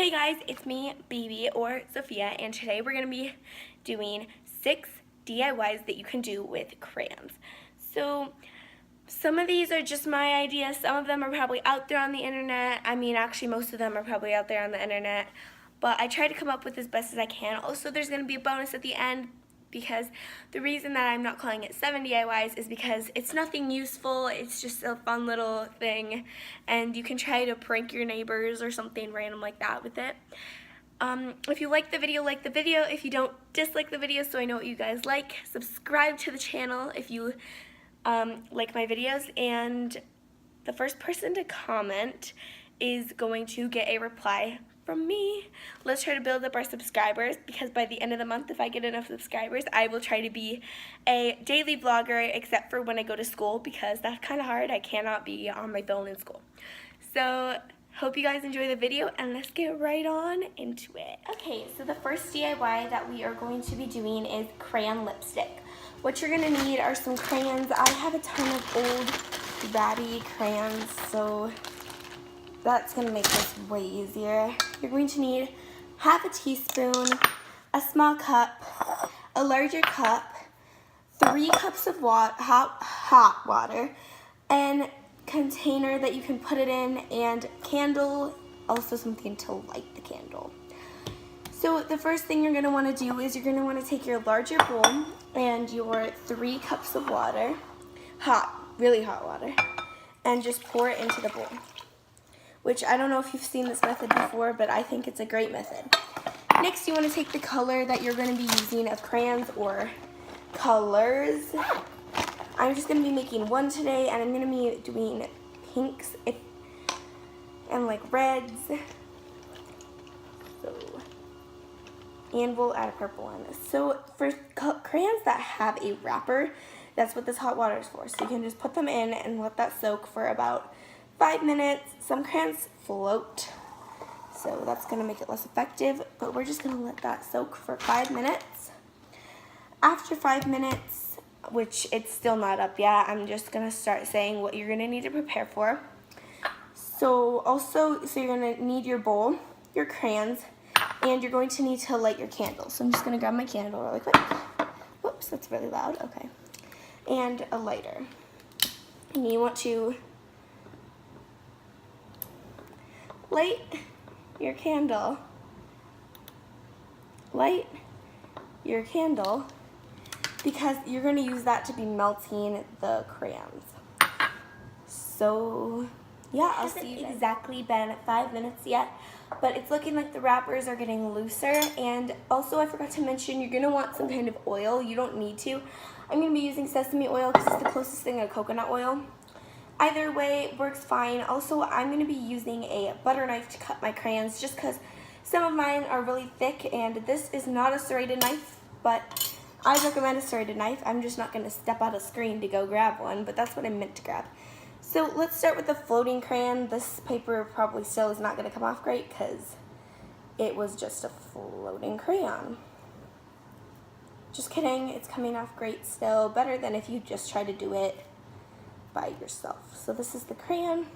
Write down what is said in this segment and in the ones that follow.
Hey guys, it's me, Baby, or Sophia, and today we're going to be doing 6 DIYs that you can do with crayons. So, some of these are just my ideas, some of them are probably out there on the internet. I mean, actually most of them are probably out there on the internet, but I try to come up with as best as I can. Also, there's going to be a bonus at the end, because the reason that I'm not calling it 7 DIYs is because it's nothing useful, it's just a fun little thing, and you can try to prank your neighbors or something random like that with it. If you like the video, like the video. If you don't, dislike the video so I know what you guys like. Subscribe to the channel if you like my videos, and the first person to comment is going to get a reply from me. Let's try to build up our subscribers, because by the end of the month, if I get enough subscribers, I will try to be a daily vlogger, except for when I go to school, because that's kind of hard. I cannot be on my phone in school. So hope you guys enjoy the video, and let's get right on into it. Okay, so the first DIY that we are going to be doing is crayon lipstick. What you're going to need are some crayons. I have a ton of old ratty crayons, so that's going to make this way easier. You're going to need half a teaspoon, a small cup, a larger cup, 3 cups of hot water, and container that you can put it in, and candle, also something to light the candle. So the first thing you're going to want to do is you're going to want to take your larger bowl and your 3 cups of water, really hot water, and just pour it into the bowl. Which I don't know if you've seen this method before, but I think it's a great method. Next, you want to take the color that you're going to be using of crayons or colors. I'm just going to be making one today, and I'm going to be doing pinks and like reds. And we'll add a purple on this. So for crayons that have a wrapper, that's what this hot water is for. So you can just put them in and let that soak for about 5 minutes. Some crayons float, so that's going to make it less effective, but we're just going to let that soak for 5 minutes. After 5 minutes, which it's still not up yet, I'm just going to start saying what you're going to need to prepare for. So you're going to need your bowl, your crayons, and you're going to need to light your candle. So I'm just going to grab my candle really quick. Whoops, that's really loud. Okay. And a lighter. And you want to light your candle. Light your candle, because you're going to use that to be melting the crayons. So yeah, I'll see you. It hasn't exactly been 5 minutes yet, but it's looking like the wrappers are getting looser. And also, I forgot to mention, you're going to want some kind of oil. You don't need to. I'm going to be using sesame oil because it's the closest thing to coconut oil. Either way works fine. Also, I'm going to be using a butter knife to cut my crayons, just because some of mine are really thick, and this is not a serrated knife, but I recommend a serrated knife. I'm just not going to step out of screen to go grab one, but that's what I meant to grab. So let's start with the floating crayon. This paper probably still is not going to come off great because it was just a floating crayon. Just kidding, it's coming off great still. Better than if you just try to do it by yourself. So this is the crayon,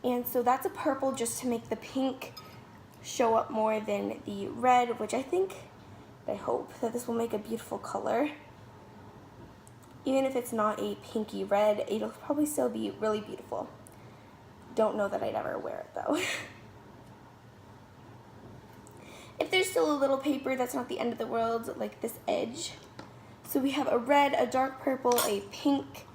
and so that's a purple just to make the pink show up more than the red, which I hope that this will make a beautiful color. Even if it's not a pinky red, it'll probably still be really beautiful. Don't know that I'd ever wear it though. If there's still a little paper, that's not the end of the world, like this edge. So we have a red, a dark purple, a pink,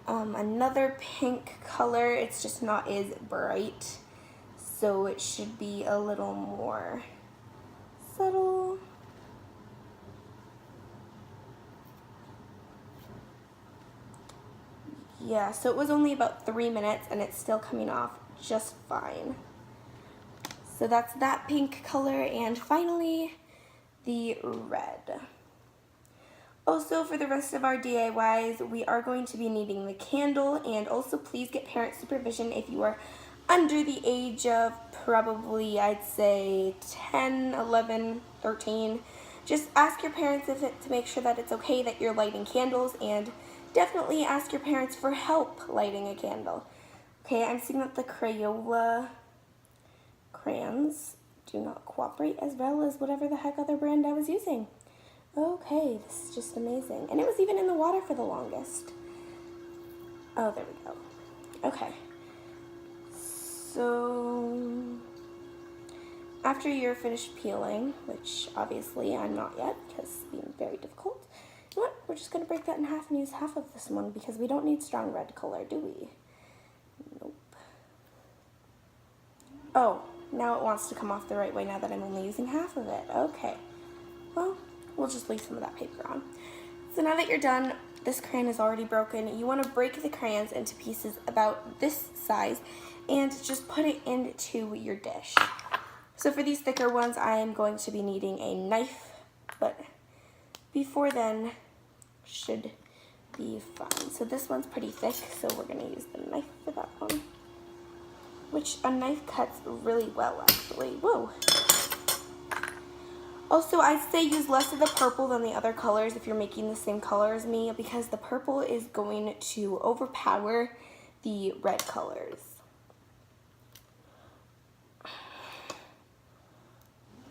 another pink color. It's just not as bright, so it should be a little more subtle. Yeah, so it was only about 3 minutes, and it's still coming off just fine. So that's that pink color, and finally the red. Also, for the rest of our DIYs, we are going to be needing the candle, and also please get parent supervision if you are under the age of probably, I'd say, 10, 11, 13. Just ask your parents to make sure that it's okay that you're lighting candles, and definitely ask your parents for help lighting a candle. Okay, I'm seeing that the crayons do not cooperate as well as whatever the heck other brand I was using. Okay, this is just amazing. And it was even in the water for the longest. Oh, there we go. Okay. So, after you're finished peeling, which obviously I'm not yet because it's being very difficult, you know what? We're just going to break that in half and use half of this one because we don't need strong red color, do we? Nope. Oh, now it wants to come off the right way now that I'm only using half of it. Okay. Well, we'll just leave some of that paper on. So now that you're done, this crayon is already broken. You want to break the crayons into pieces about this size and just put it into your dish. So for these thicker ones, I am going to be needing a knife, but before then, should be fine. So this one's pretty thick, so we're going to use the knife for that one, which a knife cuts really well, actually. Whoa. Also, I'd say use less of the purple than the other colors if you're making the same color as me, because the purple is going to overpower the red colors.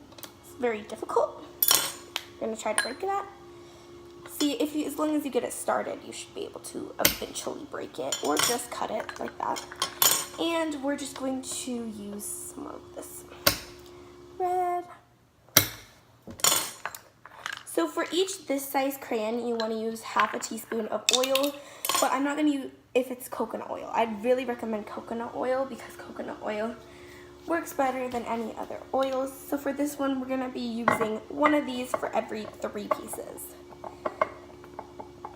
It's very difficult. You're gonna try to break that. See, as long as you get it started, you should be able to eventually break it, or just cut it like that. And we're just going to use some of this red. So for each this size crayon, you want to use half a teaspoon of oil, but I'm not going to use, if it's coconut oil. I'd really recommend coconut oil because coconut oil works better than any other oils. So for this one, we're going to be using one of these for every 3 pieces.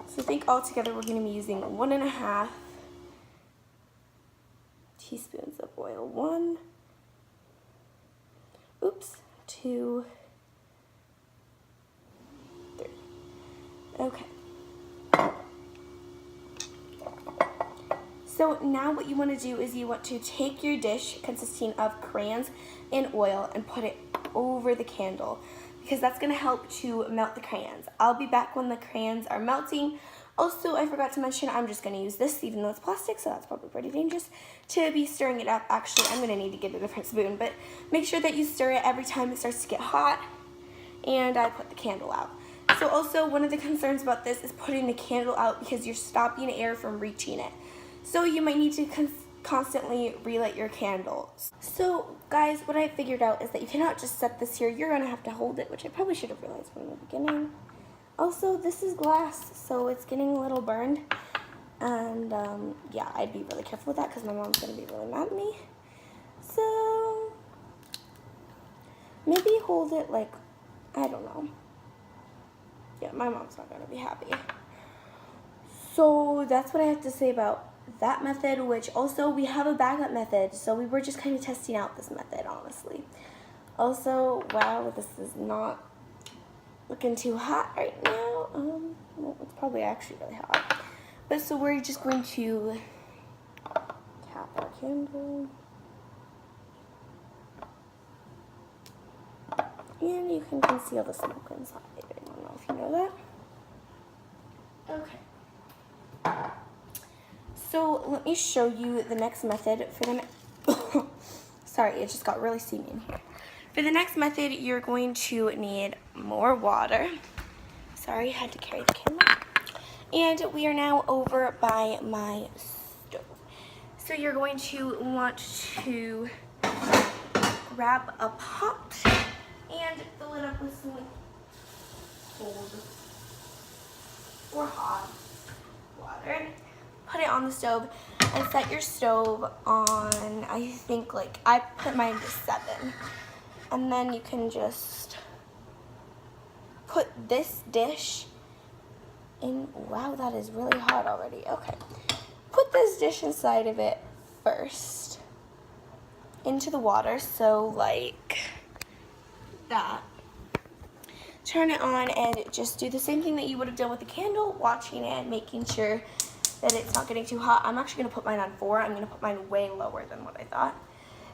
So I think altogether we're going to be using 1.5 teaspoons of oil. 1, 2, 3. Okay. So now what you want to do is you want to take your dish consisting of crayons and oil and put it over the candle, because that's going to help to melt the crayons. I'll be back when the crayons are melting. Also, I forgot to mention, I'm just going to use this, even though it's plastic, so that's probably pretty dangerous, to be stirring it up. Actually, I'm going to need to get a different spoon, but make sure that you stir it every time it starts to get hot. And I put the candle out. So also, one of the concerns about this is putting the candle out because you're stopping air from reaching it. So you might need to constantly relight your candles. So guys, what I figured out is that you cannot just set this here. You're going to have to hold it, which I probably should have realized from the beginning. Also, this is glass, so it's getting a little burned. And yeah, I'd be really careful with that because my mom's going to be really mad at me. So maybe hold it like, I don't know. Yeah, my mom's not going to be happy. So that's what I have to say about that method, which also we have a backup method. So we were just kind of testing out this method, honestly. Also, wow, this is not looking too hot right now. Well, it's probably actually really hot. But so we're just going to tap our candle. And you can conceal the smoke inside. I don't know if you know that. Okay. So let me show you the next method for the sorry, it just got really steamy in here. For the next method, you're going to need more water. Sorry, I had to carry the camera. And we are now over by my stove. So you're going to want to grab a pot and fill it up with some cold or hot water. Put it on the stove and set your stove on, I think, like, I put mine to 7. And then you can just put this dish in. Wow, that is really hot already. Okay. Put this dish inside of it first into the water, so like that. Turn it on and just do the same thing that you would have done with the candle, watching it and making sure that it's not getting too hot. I'm actually going to put mine on 4. I'm going to put mine way lower than what I thought.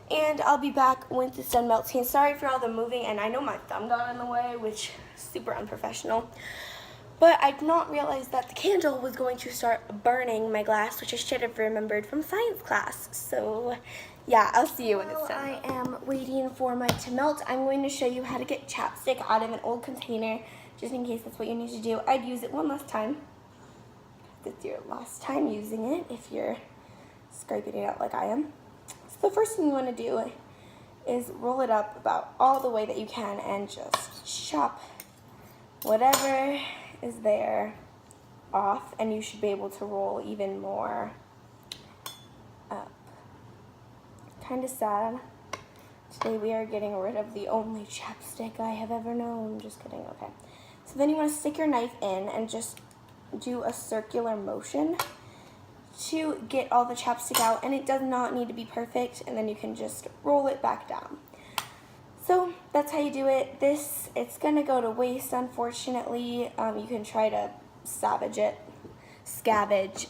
And I'll be back when it's done melting. Sorry for all the moving, and I know my thumb got in the way, which is super unprofessional. But I did not realize that the candle was going to start burning my glass, which I should have remembered from science class. So yeah, I'll see you when it's done. I am waiting for mine to melt. I'm going to show you how to get chapstick out of an old container, just in case that's what you need to do. I'd use it one last time. It's your last time using it if you're scraping it out like I am. So the first thing you want to do is roll it up about all the way that you can and just chop whatever is there off, and you should be able to roll even more up. Kind of sad. Today we are getting rid of the only chapstick I have ever known. Just kidding, okay. So then you want to stick your knife in and just do a circular motion to get all the chapstick out, and it does not need to be perfect, and then you can just roll it back down. So that's how you do it. It's gonna go to waste, unfortunately. You can try to scavenge,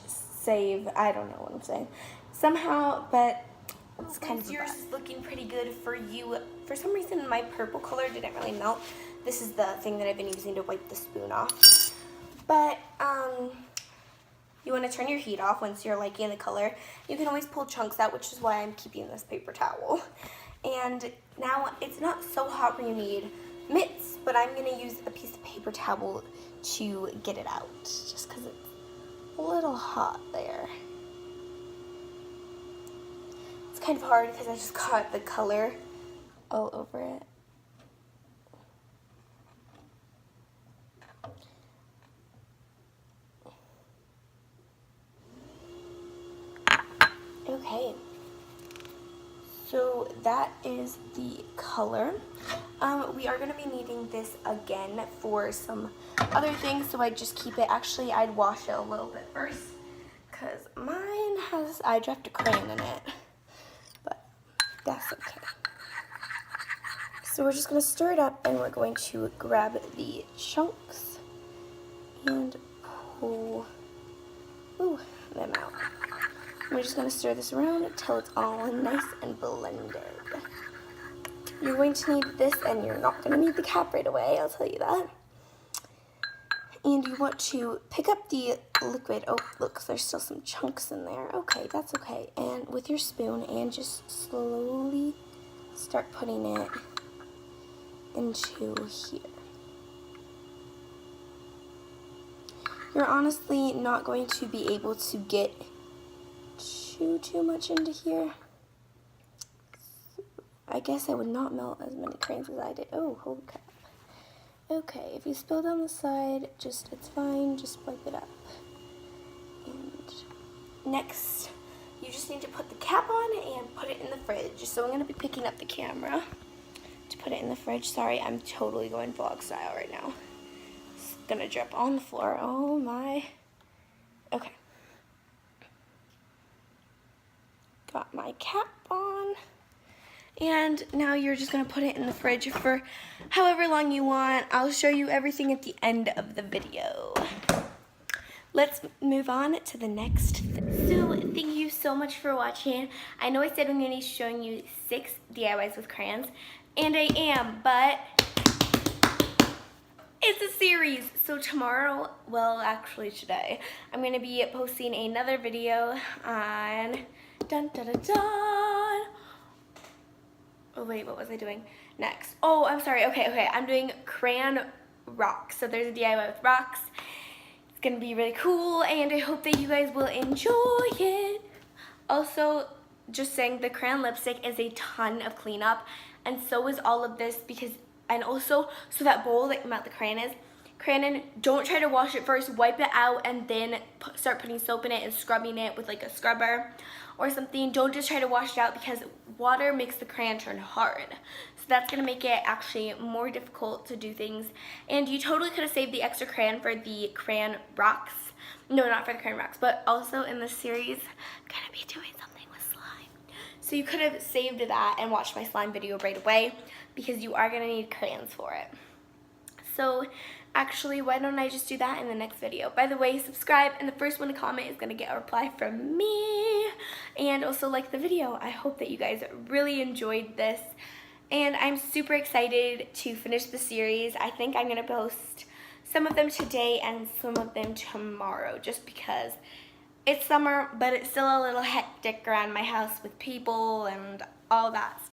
save, I don't know what I'm saying, somehow, but it's kind of yours is looking pretty good for you. For some reason, my purple color didn't really melt. This is the thing that I've been using to wipe the spoon off. But you want to turn your heat off once you're liking the color. You can always pull chunks out, which is why I'm keeping this paper towel. And now it's not so hot where you need mitts, but I'm going to use a piece of paper towel to get it out, just because it's a little hot there. It's kind of hard because I just got the color all over it. Okay. So that is the color. We are going to be needing this again for some other things, so I'd just keep it. Actually, I'd wash it a little bit first, because mine has, I dropped a crayon in it, but that's okay. So we're just going to stir it up, and we're going to grab the chunks and pull them out. We're just going to stir this around until it's all nice and blended. You're going to need this, and you're not going to need the cap right away, I'll tell you that. And you want to pick up the liquid. Oh, look, there's still some chunks in there. Okay, that's okay. And with your spoon, and just slowly start putting it into here. You're honestly not going to be able to get too much into here. I guess I would not melt as many crayons as I did. Oh, holy crap. Okay, if you spill down the side, it's fine, just wipe it up. And next, you just need to put the cap on and put it in the fridge. So I'm going to be picking up the camera to put it in the fridge. Sorry, I'm totally going vlog style right now. It's going to drip on the floor. Oh my. Okay. Got my cap on, and now you're just going to put it in the fridge for however long you want. I'll show you everything at the end of the video. Let's move on to the next thing. So thank you so much for watching. I know I said I'm going to be showing you 6 DIYs with crayons, and I am, but it's a series. So tomorrow, well actually today, I'm going to be posting another video on dun dun dun dun. Oh wait, what was I doing next? Oh, I'm sorry. Okay. I'm doing crayon rocks. So there's a DIY with rocks. It's gonna be really cool, and I hope that you guys will enjoy it. Also, just saying, the crayon lipstick is a ton of cleanup, and so is all of this, because, and also, so that bowl that the crayon is, crayon, don't try to wash it first. Wipe it out and then start putting soap in it and scrubbing it with like a scrubber or something. Don't just try to wash it out, because water makes the crayon turn hard. So that's going to make it actually more difficult to do things. And you totally could have saved the extra crayon for the crayon rocks. No, not for the crayon rocks, but also in this series, I'm going to be doing something with slime. So you could have saved that and watched my slime video right away, because you are going to need crayons for it. So actually, why don't I just do that in the next video? By the way, subscribe, and the first one to comment is going to get a reply from me. And also like the video. I hope that you guys really enjoyed this. And I'm super excited to finish the series. I think I'm going to post some of them today and some of them tomorrow, just because it's summer, but it's still a little hectic around my house with people and all that